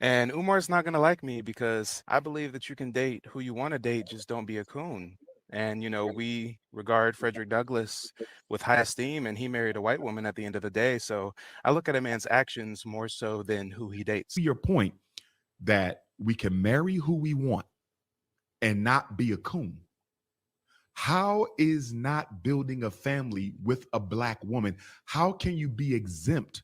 And Umar's not gonna like me because I believe that you can date who you want to date, just don't be a coon. And we regard Frederick Douglass with high esteem, and he married a white woman at the end of the day. So I look at a man's actions more so than who he dates. To your point that we can marry who we want and not be a coon. How is not building a family with a black woman? How can you be exempt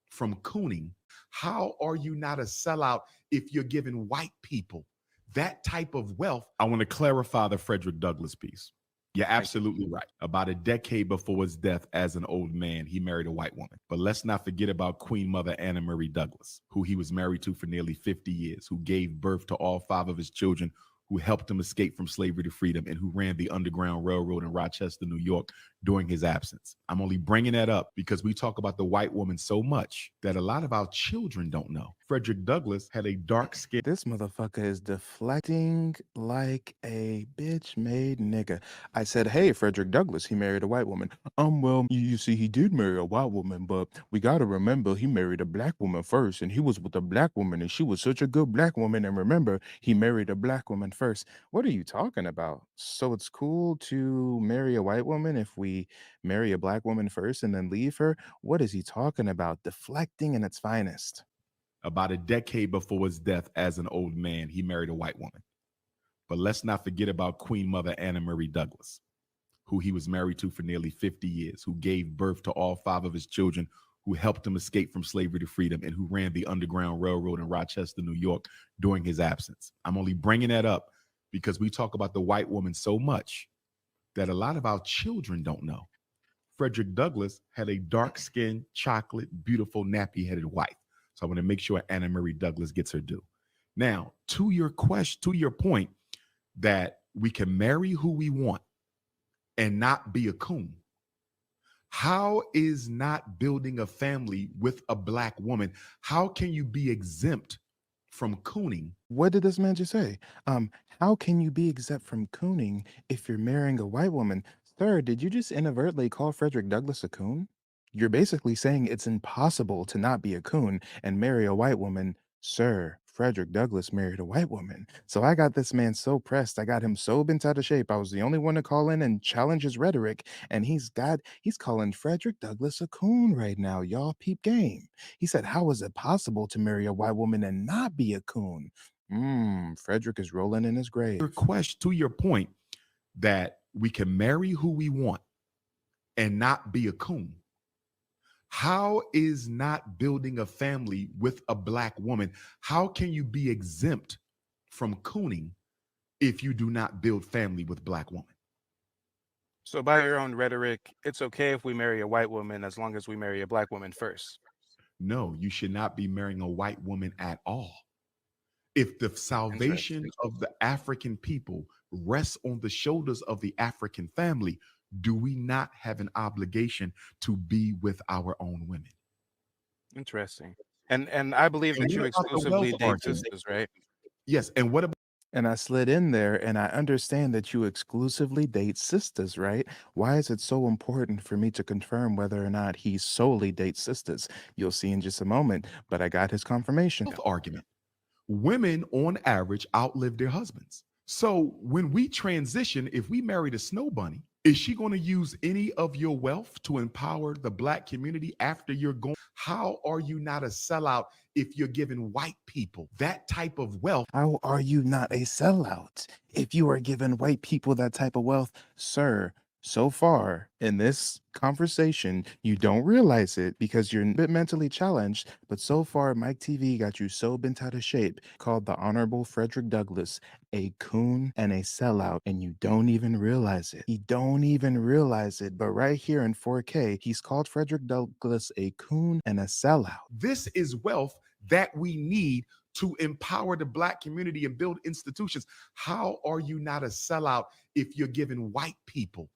from cooning? How are you not a sellout if you're giving white people that type of wealth? I want to clarify the Frederick Douglass piece. You're Thank you. absolutely right. About a decade before his death as an old man, he married a white woman. But let's not forget about Queen Mother Anna Marie Douglas, who he was married to for nearly 50 years, who gave birth to all five of his children, who helped him escape from slavery to freedom, and who ran the Underground Railroad in Rochester, New York during his absence. I'm only bringing that up because we talk about the white woman so much that a lot of our children don't know. Frederick Douglass had a dark skin. This motherfucker is deflecting like a bitch made nigga. I said, hey, Frederick Douglass, he married a white woman. Well, you see, he did marry a white woman, but we gotta remember he married a black woman first, and he was with a black woman, and she was such a good black woman. And remember, he married a black woman first. What are you talking about? So it's cool to marry a white woman if we marry a black woman first and then leave her? What is he talking about? Deflecting in its finest. About a decade before his death as an old man, he married a white woman. But let's not forget about Queen Mother Anna Marie Douglas, who he was married to for nearly 50 years, who gave birth to all five of his children, who helped him escape from slavery to freedom, and who ran the Underground Railroad in Rochester, New York during his absence. I'm only bringing that up because we talk about the white woman so much that a lot of our children don't know. Frederick Douglass had a dark skinned, chocolate, beautiful, nappy headed wife. So I want to make sure Anna Marie Douglas gets her due. Now, to your question, to your point, that we can marry who we want and not be a coon. How is not building a family with a black woman? How can you be exempt from cooning? What did this man just say? How can you be exempt from cooning if you're marrying a white woman? Sir, did you just inadvertently call Frederick Douglass a coon? You're basically saying it's impossible to not be a coon and marry a white woman. Sir, Frederick Douglass married a white woman. So I got this man so pressed. I got him so bent out of shape. I was the only one to call in and challenge his rhetoric. And he's calling Frederick Douglass a coon right now. Y'all peep game. He said, how is it possible to marry a white woman and not be a coon? Frederick is rolling in his Your grave. question, to your point, that we can marry who we want and not be a coon. How is not building a family with a black woman? How can you be exempt from cooning if you do not build family with black woman? So, by your own rhetoric, it's okay if we marry a white woman as long as we marry a black woman first. No, you should not be marrying a white woman at all. If the salvation Interesting. of the African people rests on the shoulders of the African family, do we not have an obligation to be with our own women? Interesting. And I believe And that what you about the wealth exclusively date argument? sisters, right? Yes. And what about And I slid in there and I understand that you exclusively date sisters, right? Why is it so important for me to confirm whether or not he solely dates sisters? You'll see in just a moment, but I got his confirmation. wealth argument? Women on average outlive their husbands. So when we transition, if we married a snow bunny, is she going to use any of your wealth to empower the black community after you're gone? How are you not a sellout if you're giving white people that type of wealth? How are you not a sellout if you are giving white people that type of wealth? Sir, so far in this conversation, you don't realize it because you're a bit mentally challenged, but so far, Mike TV got you so bent out of shape, called the Honorable Frederick Douglass a coon and a sellout, and you don't even realize it. You don't even realize it, but right here in 4K, he's called Frederick Douglass a coon and a sellout. This is wealth that we need to empower the black community and build institutions. How are you not a sellout if you're giving white people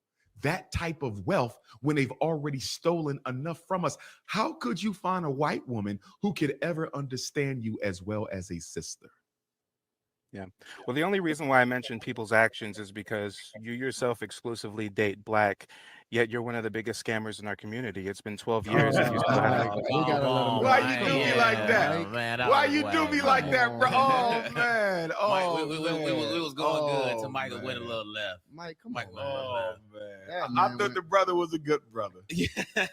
that type of wealth when they've already stolen enough from us? How could you find a white woman who could ever understand you as well as a sister? Yeah. Well, the only reason why I mention people's actions is because you yourself exclusively date black. Yet you're one of the biggest scammers in our community. It's been 12 years and you Oh, still Mike, haven't. Oh, we Come gotta let him on, why go. you Mike. Come do me on like now, that? Yeah, Mike. man, that Why was you do whack, me Come like Mike. that, bro? on. Oh man, Mike, oh we man, was going good oh till Michael went a man, little left. Mike, come Michael on, went a man. little oh left. man. That I man thought went. the brother was a good brother.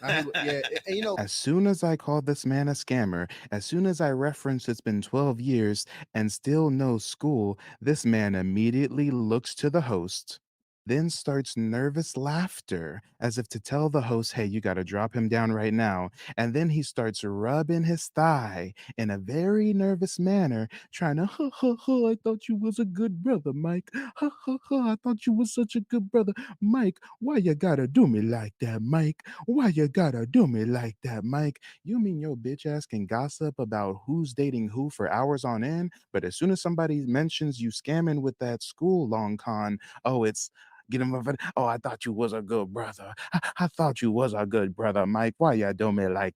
Now yeah, and As soon as I called this man a scammer, as soon as I referenced it's been 12 years and still no school, this man immediately looks to the host, then starts nervous laughter as if to tell the host, hey, you got to drop him down right now. And then he starts rubbing his thigh in a very nervous manner, trying to, ha, ha, ha, I thought you was a good brother, Mike. Ha, ha, ha, I thought you was such a good brother. Mike, why you gotta do me like that, Mike? Why you gotta do me like that, Mike? You mean your bitch ass can gossip about who's dating who for hours on end, but as soon as somebody mentions you scamming with that school long con, oh, it's get him over. Oh, I thought you was a good brother. I thought you was a good brother, Mike. Why you do me like